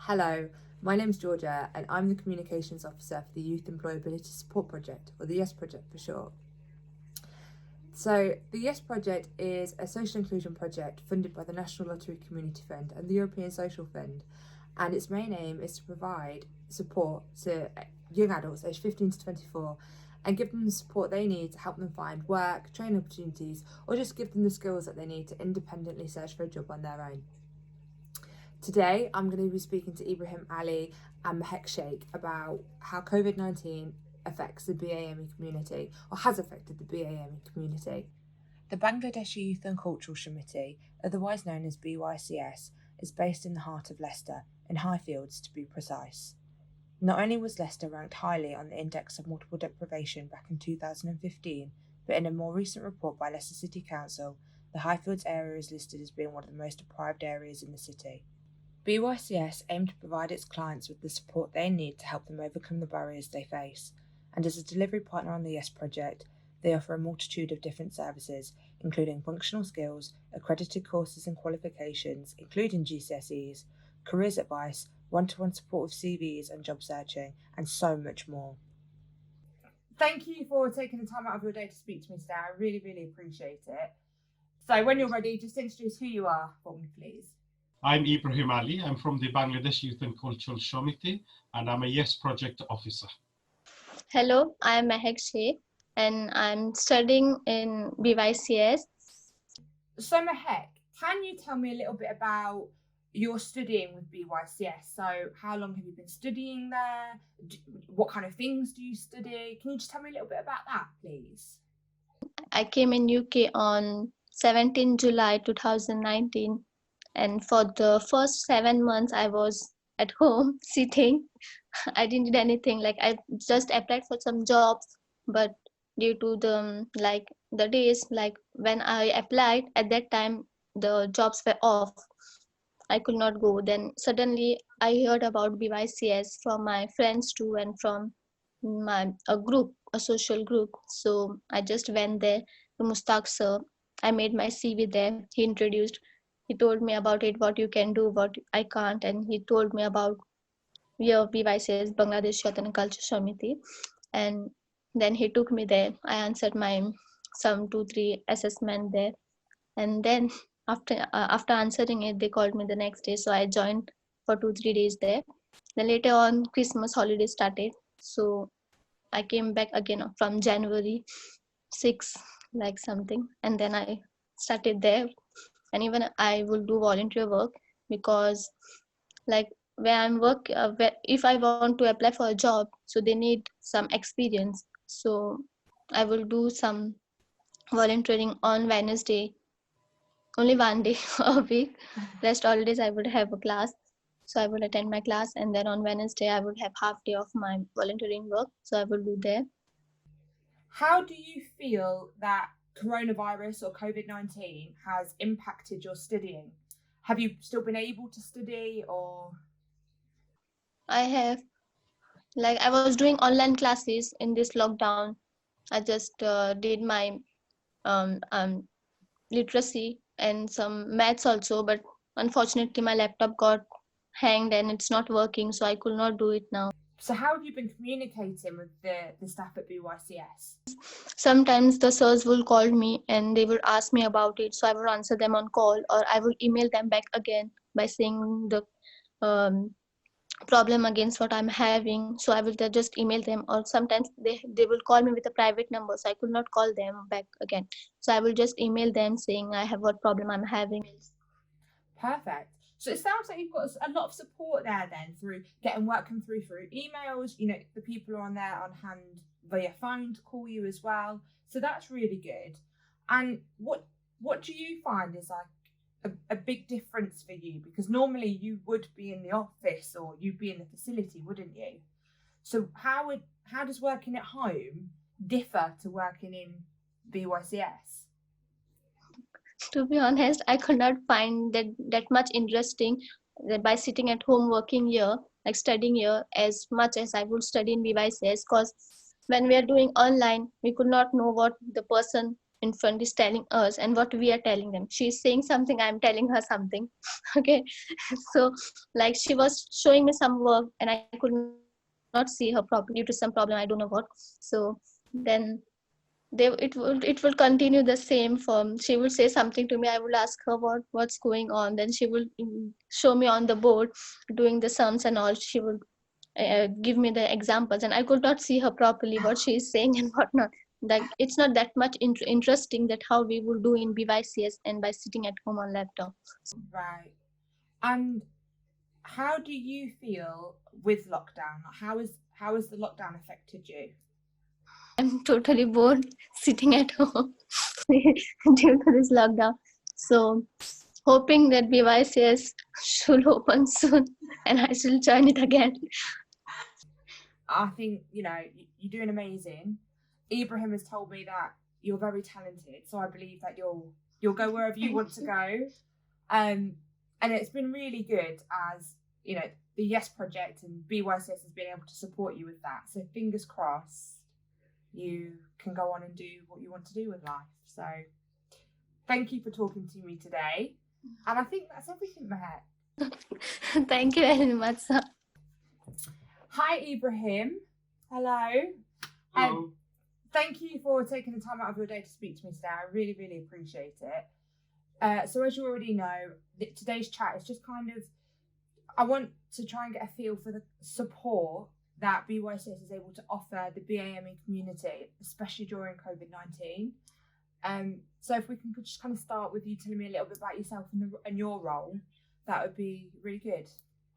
Hello, my name's Georgia and I'm the Communications Officer for the Youth Employability Support Project, or the YES Project for short. So, the YES Project is a social inclusion project funded by the National Lottery Community Fund and the European Social Fund, and its main aim is to provide support to young adults aged 15 to 24 and give them the support they need to help them find work, training opportunities, or just give them the skills that they need to independently search for a job on their own. Today, I'm going to be speaking to Ibrahim Ali and Mehek Sheikh about how Covid-19 affects the BAME community, or has affected the BAME community. The Bangladeshi Youth and Cultural Shomiti, otherwise known as BYCS, is based in the heart of Leicester, in Highfields to be precise. Not only was Leicester ranked highly on the Index of Multiple Deprivation back in 2015, but in a more recent report by Leicester City Council, the Highfields area is listed as being one of the most deprived areas in the city. BYCS aim to provide its clients with the support they need to help them overcome the barriers they face, and as a delivery partner on the YES project, they offer a multitude of different services, including functional skills, accredited courses and qualifications, including GCSEs, careers advice, one-to-one support with CVs and job searching, and so much more. Thank you for taking the time out of your day to speak to me today. I really, really appreciate it. So when you're ready, just introduce who you are for me, please. I'm Ibrahim Ali. I'm from the Bangladesh Youth and Cultural Shomiti, and I'm a YES project officer. Hello, I'm Mehek Sheikh, and I'm studying in BYCS. So Mehek, can you tell me a little bit about your studying with BYCS? So how long have you been studying there? What kind of things do you study? Can you just tell me a little bit about that, please? I came in UK on 17 July 2019, and for the first 7 months I was at home sitting. I didn't do anything. Like I just applied for some jobs, but due to the days like when I applied at that time, the jobs were off. I could not go. Then suddenly I heard about BYCS from my friends too, and from a social group. So I just went there to Mustaq sir. I made my CV there. He introduced. He told me about it, what you can do, what I can't, and he told me about your BYCS, Bangladesh Youth and Culture Shomiti, and then he took me there. I answered my some 2-3 assessment there, and then after answering it, they called me the next day. So I joined for 2-3 days there. Then later on, Christmas holiday started, so I came back again from January 6, like something, and then I started there. And even I will do volunteer work because, like where I'm if I want to apply for a job, so they need some experience. So I will do some volunteering on Wednesday, only one day a week. Rest all days I would have a class, so I would attend my class, and then on Wednesday I would have half day of my volunteering work, so I will do there. How do you feel that coronavirus or COVID-19 has impacted your studying? Have you still been able to study, or? I have, like I was doing online classes in this lockdown. I just did my literacy and some maths also, but unfortunately my laptop got hanged and it's not working, so I could not do it now. So how have you been communicating with the staff at BYCS? Sometimes the sirs will call me and they will ask me about it, so I will answer them on call, or I will email them back again by saying the problem against what I'm having. So I will just email them, or sometimes they will call me with a private number, so I could not call them back again. So I will just email them saying I have what problem I'm having. Perfect. So it sounds like you've got a lot of support there then, through getting work come through emails. You know, the people are on there on hand via phone to call you as well. So that's really good. And what do you find is like a big difference for you? Because normally you would be in the office or you'd be in the facility, wouldn't you? So how does working at home differ to working in BYCS? To be honest, I could not find that much interesting that by sitting at home working here, like studying here, as much as I would study in BYCS, because when we are doing online, we could not know what the person in front is telling us and what we are telling them. She's saying something, I'm telling her something. Okay. So like she was showing me some work and I could not see her properly due to some problem, I don't know what. So then it will continue the same form. She will say something to me, I will ask her what's going on, then she will show me on the board doing the sums and all. She will give me the examples and I could not see her properly what she is saying and what not. Like it's not that much interesting that how we will do in BYCS and by sitting at home on laptop. Right. And how do you feel with lockdown? How has the lockdown affected you? I'm totally bored sitting at home due to this lockdown. So hoping that BYCS should open soon and I shall join it again. I think, you're doing amazing. Ibrahim has told me that you're very talented, so I believe that you'll go wherever you want to go. And it's been really good as, the Yes Project and BYCS has been able to support you with that. So fingers crossed you can go on and do what you want to do with life. So thank you for talking to me today. And I think that's everything, Mehet. Thank you very much, sir. Hi, Ibrahim. Hello. Hello. Thank you for taking the time out of your day to speak to me today. I really, really appreciate it. So as you already know, today's chat is just kind of, I want to try and get a feel for the support that BYCS is able to offer the BAME community, especially during COVID-19. So if we can just kind of start with you telling me a little bit about yourself and your role, that would be really good,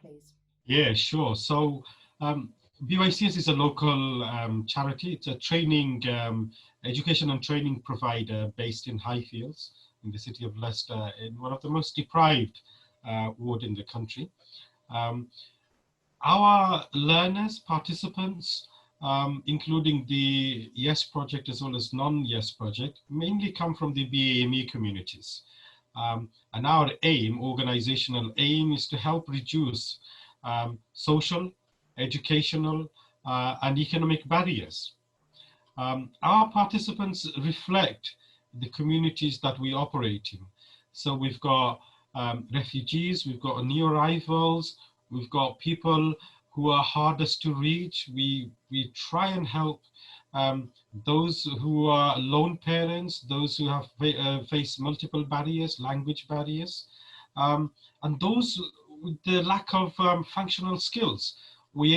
please. Yeah, sure. So BYCS is a local charity. It's a training, education and training provider based in Highfields in the city of Leicester, in one of the most deprived ward in the country. Our learners, participants, including the Yes Project as well as non-Yes Project, mainly come from the BAME communities. And our aim, organizational aim, is to help reduce social, educational, and economic barriers. Our participants reflect the communities that we operate in. So we've got refugees, we've got new arrivals, we've got people who are hardest to reach. We try and help those who are lone parents, those who have faced multiple barriers, language barriers, and those with the lack of functional skills. We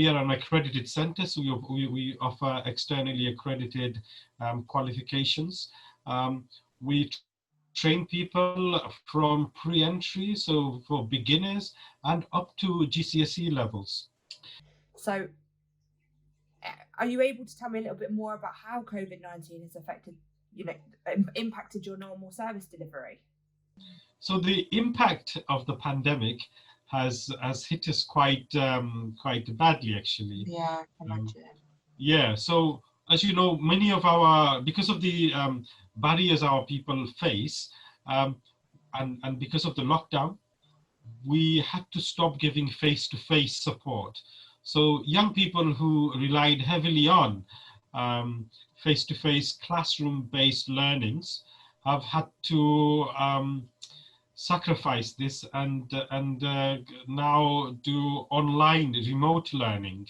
are an accredited center, so we offer externally accredited qualifications. We train people from pre-entry, so for beginners, and up to GCSE levels. So are you able to tell me a little bit more about how COVID-19 has affected, impacted your normal service delivery? So the impact of the pandemic has hit us quite badly, actually. Yeah, I can imagine. Yeah, so as you know, because of the barriers our people face, and because of the lockdown, we had to stop giving face-to-face support. So young people who relied heavily on face-to-face classroom-based learnings have had to sacrifice this and now do online remote learning,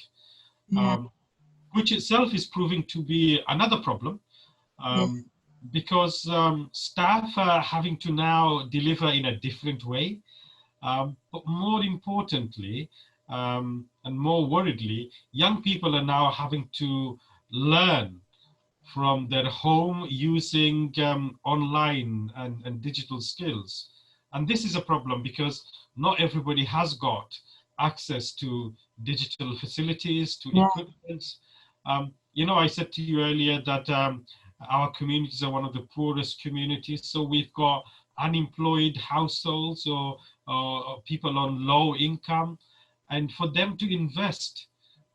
which itself is proving to be another problem, because staff are having to now deliver in a different way. But more importantly, and more worriedly, young people are now having to learn from their home using online and digital skills. And this is a problem because not everybody has got access to digital facilities, to equipment. I said to you earlier that our communities are one of the poorest communities. So we've got unemployed households or people on low income. And for them to invest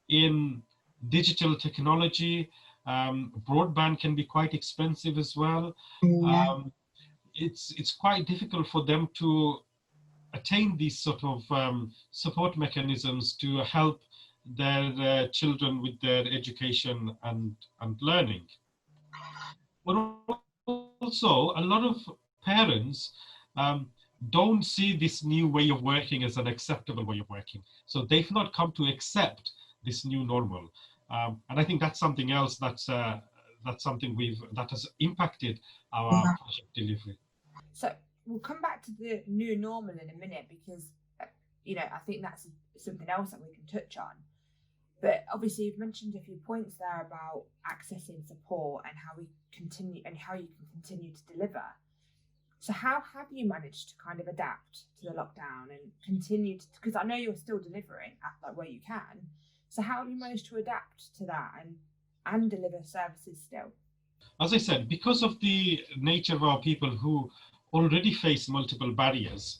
in digital technology, broadband can be quite expensive as well. It's quite difficult for them to attain these sort of support mechanisms to help their children with their education and learning. But also, a lot of parents don't see this new way of working as an acceptable way of working. So they've not come to accept this new normal. And I think that's something else that's something that has impacted our project delivery. So we'll come back to the new normal in a minute because, I think that's something else that we can touch on. But obviously, you've mentioned a few points there about accessing support and how we continue and how you can continue to deliver. So how have you managed to kind of adapt to the lockdown and continue to, because I know you're still delivering at like where you can. So how have you managed to adapt to that and deliver services still? As I said, because of the nature of our people who already face multiple barriers,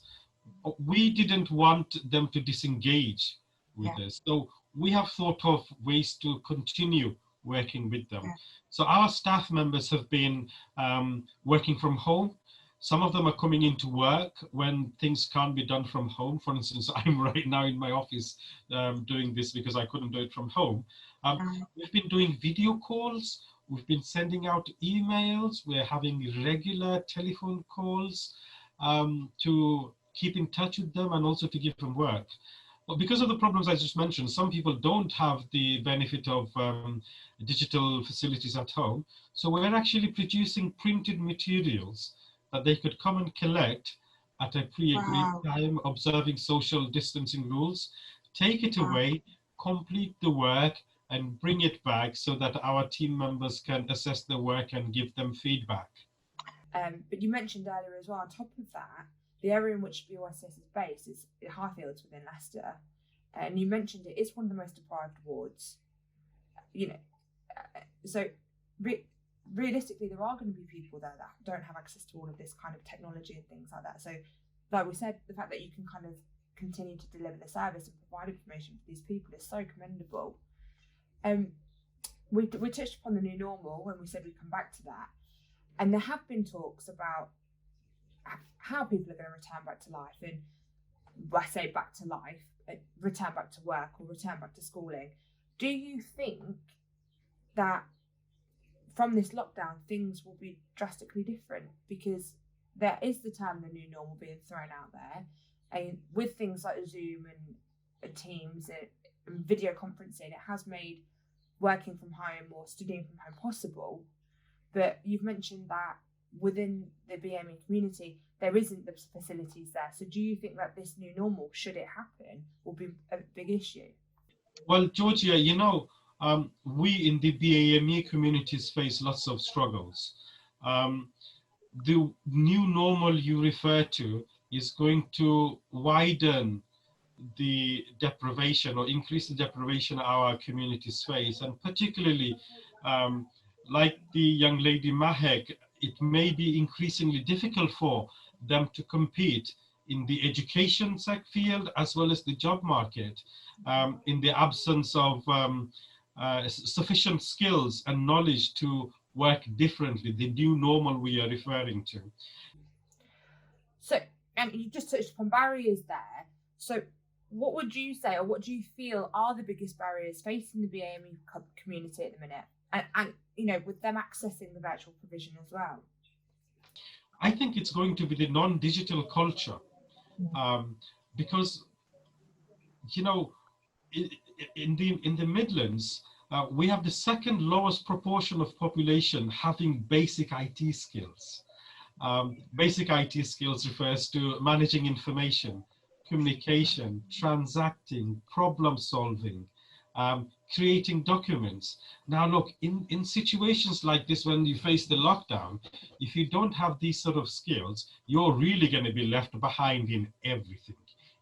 we didn't want them to disengage with us. So we have thought of ways to continue working with them. So our staff members have been working from home. Some of them are coming into work when things can't be done from home. For instance, I'm right now in my office doing this because I couldn't do it from home. We've been doing video calls. We've been sending out emails. We're having regular telephone calls to keep in touch with them and also to give them work. But because of the problems I just mentioned, some people don't have the benefit of digital facilities at home. So we're actually producing printed materials that they could come and collect at a pre-agreed time, observing social distancing rules, take it away, complete the work, and bring it back so that our team members can assess the work and give them feedback. But you mentioned earlier as well, on top of that, the area in which BOSS is based is Highfields within Leicester. And you mentioned it is one of the most deprived wards. So realistically, there are going to be people there that don't have access to all of this kind of technology and things like that. So, like we said, the fact that you can kind of continue to deliver the service and provide information for these people is so commendable. We touched upon the new normal when we said we'd come back to that. And there have been talks about how people are going to return back to life. And I say back to life, return back to work or return back to schooling. Do you think that from this lockdown, things will be drastically different? Because there is the term the new normal being thrown out there. And with things like Zoom and Teams and video conferencing, it has made working from home or studying from home possible. But you've mentioned that within the BAME community, there isn't the facilities there. So do you think that this new normal, should it happen, will be a big issue? Well, Georgia, we in the BAME communities face lots of struggles. The new normal you refer to is going to widen the deprivation or increase the deprivation our communities face, and particularly like the young lady Mahek, it may be increasingly difficult for them to compete in the education field as well as the job market in the absence of sufficient skills and knowledge to work differently, the new normal we are referring to. So, and you just touched upon barriers there. So what would you say, or what do you feel are the biggest barriers facing the BAME community at the minute? And with them accessing the virtual provision as well? I think it's going to be the non-digital culture, because in the Midlands, we have the second lowest proportion of population having basic IT skills. Basic IT skills refers to managing information, communication, transacting, problem solving, creating documents. Now look, in situations like this, when you face the lockdown, if you don't have these sort of skills, you're really going to be left behind in everything,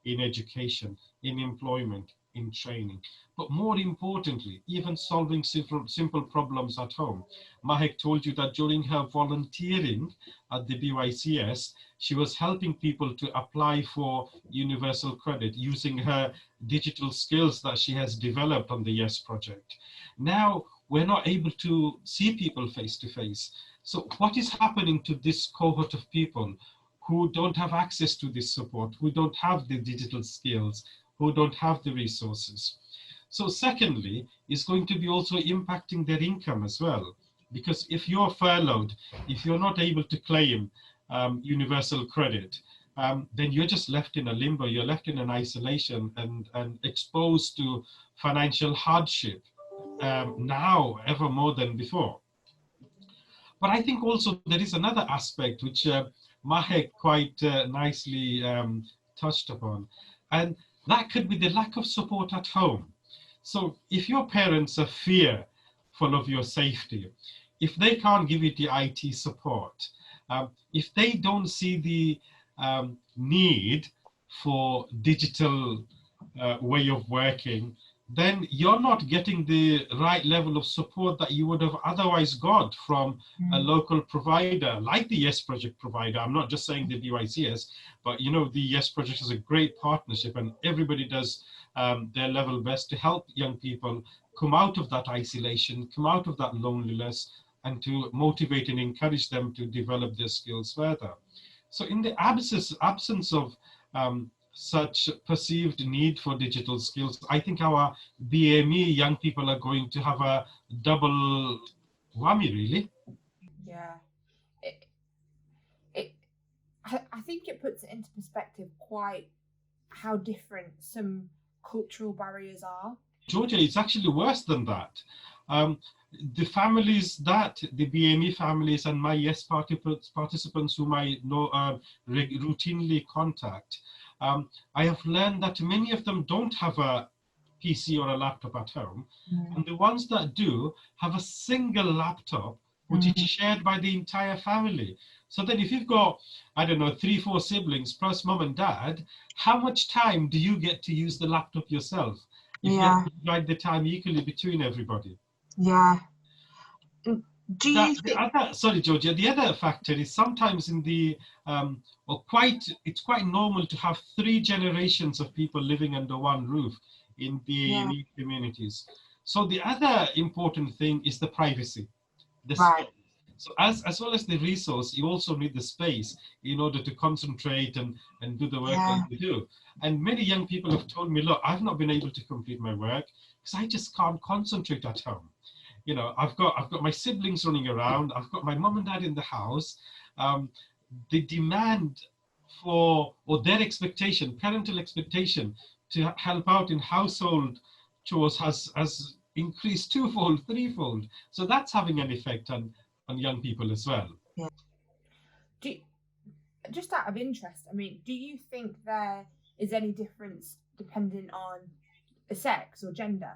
in education, in employment, in training. But more importantly, even solving simple problems at home. Mahek told you that during her volunteering at the BYCS, she was helping people to apply for universal credit using her digital skills that she has developed on the YES project. Now, we're not able to see people face to face. So what is happening to this cohort of people who don't have access to this support, who don't have the digital skills, who don't have the resources? So secondly, it's going to be also impacting their income as well, Because if you're furloughed, if you're not able to claim universal credit, then you're just left in a limbo, you're left in an isolation and exposed to financial hardship now ever more than before. But I think also there is another aspect which Mahek quite nicely touched upon, and that could be the lack of support at home. So if your parents are fearful of your safety, if they can't give you the IT support, if they don't see the need for digital way of working, then you're not getting the right level of support that you would have otherwise got from a local provider, like the Yes Project provider. I'm not just saying the BYCS, but you know, the Yes Project is a great partnership, and everybody does their level best to help young people come out of that isolation, come out of that loneliness, and to motivate and encourage them to develop their skills further. So in the absence of such perceived need for digital skills, I think our BAME young people are going to have a double whammy, really. Yeah. I think it puts it into perspective quite how different some cultural barriers are. Georgia, it's actually worse than that. The families that, the BAME families and my Yes participants whom I know routinely contact, I have learned that many of them don't have a PC or a laptop at home. And the ones that do have a single laptop, which is shared by the entire family. So then if you've got, I don't know, 3-4 siblings plus mom and dad, how much time do you get to use the laptop yourself? If you have to divide the time equally between everybody. Yeah. Do you sorry, Georgia, the other factor is sometimes in the, it's quite normal to have 3 generations of people living under one roof in BAME communities. So the other important thing is the privacy. Space. So as well as the resource, you also need the space in order to concentrate and do the work that you do. And many young people have told me, look, I've not been able to complete my work because I just can't concentrate at home. You know, I've got my siblings running around, I've got my mom and dad in the house. The demand for, or their expectation, parental expectation to help out in household chores has increased 2-fold, 3-fold. So that's having an effect on young people as well. Yeah. Just out of interest, I mean, do you think there is any difference depending on sex or gender?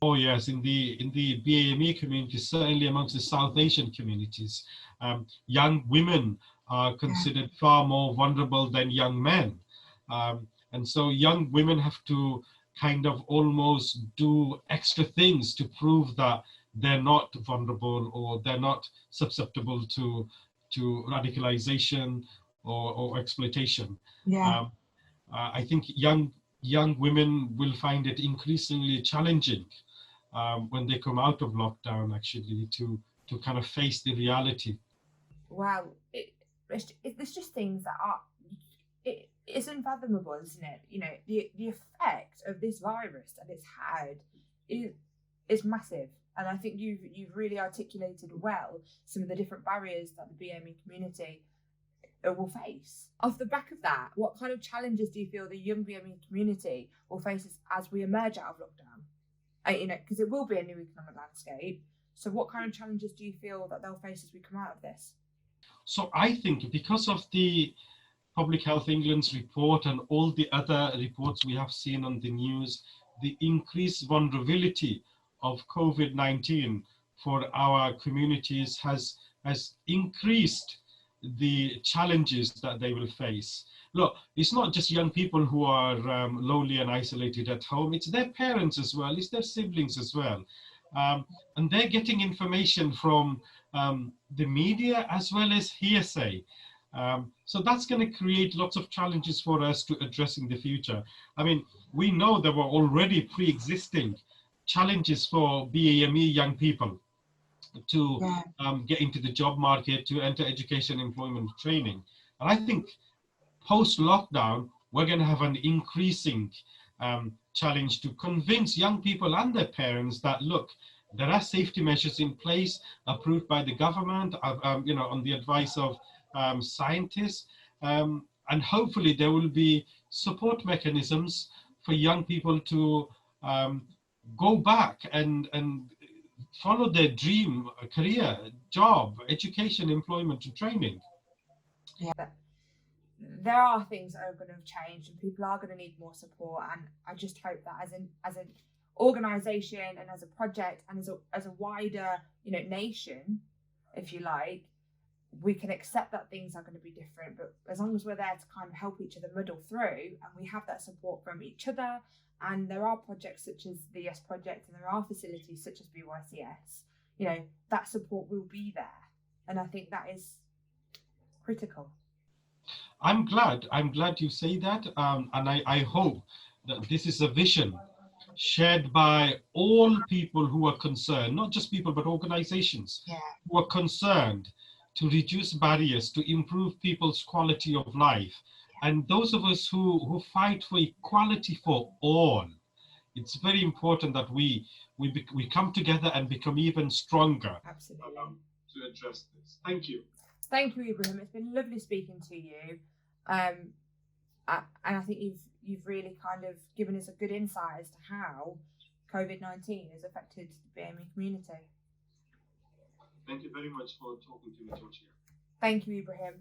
Oh yes, in the BAME community, certainly amongst the South Asian communities, young women are considered far more vulnerable than young men. And so young women have to kind of almost do extra things to prove that they're not vulnerable or they're not susceptible to radicalization or exploitation. I think young women will find it increasingly challenging when they come out of lockdown, actually, to kind of face the reality. Wow, there's just things that are, it's unfathomable, isn't it? You know, the effect of this virus that it's had is massive. And I think you've really articulated well some of the different barriers that the BAME community will face. Off the back of that, what kind of challenges do you feel the young BAME community will face as we emerge out of lockdown? You know, because it will be a new economic landscape. So what kind of challenges do you feel that they'll face as we come out of this? So I think because of the Public Health England's report and all the other reports we have seen on the news, the increased vulnerability of COVID-19 for our communities has increased the challenges that they will face. Look, it's not just young people who are lonely and isolated at home, it's their parents as well, it's their siblings as well. And they're getting information from the media as well as hearsay. So that's going to create lots of challenges for us to address in the future. I mean, we know there were already pre-existing challenges for BAME young people to get into the job market, to enter education, employment, training. And I think post-lockdown, we're going to have an increasing challenge to convince young people and their parents that, look, There are safety measures in place approved by the government, on the advice of scientists, and hopefully there will be support mechanisms for young people to go back and follow their dream career, job, education, employment, and training. Yeah, there are things that are going to change, and people are going to need more support. And I just hope that as an organisation and as a project and as a wider nation, if you like, we can accept that things are going to be different. But as long as we're there to kind of help each other muddle through, and we have that support from each other, and there are projects such as the Yes Project, and there are facilities such as BYCS, that support will be there. And I think that is critical. I'm glad you say that, and I hope that this is a vision shared by all people who are concerned, not just people, but organizations who are concerned to reduce barriers, to improve people's quality of life. And those of us who fight for equality for all, it's very important that we come together and become even stronger. Absolutely. To address this. Thank you. Thank you, Ibrahim. It's been lovely speaking to you. And I think you've really kind of given us a good insight as to how COVID-19 has affected the BAME community. Thank you very much for talking to me, Georgia. Thank you, Ibrahim.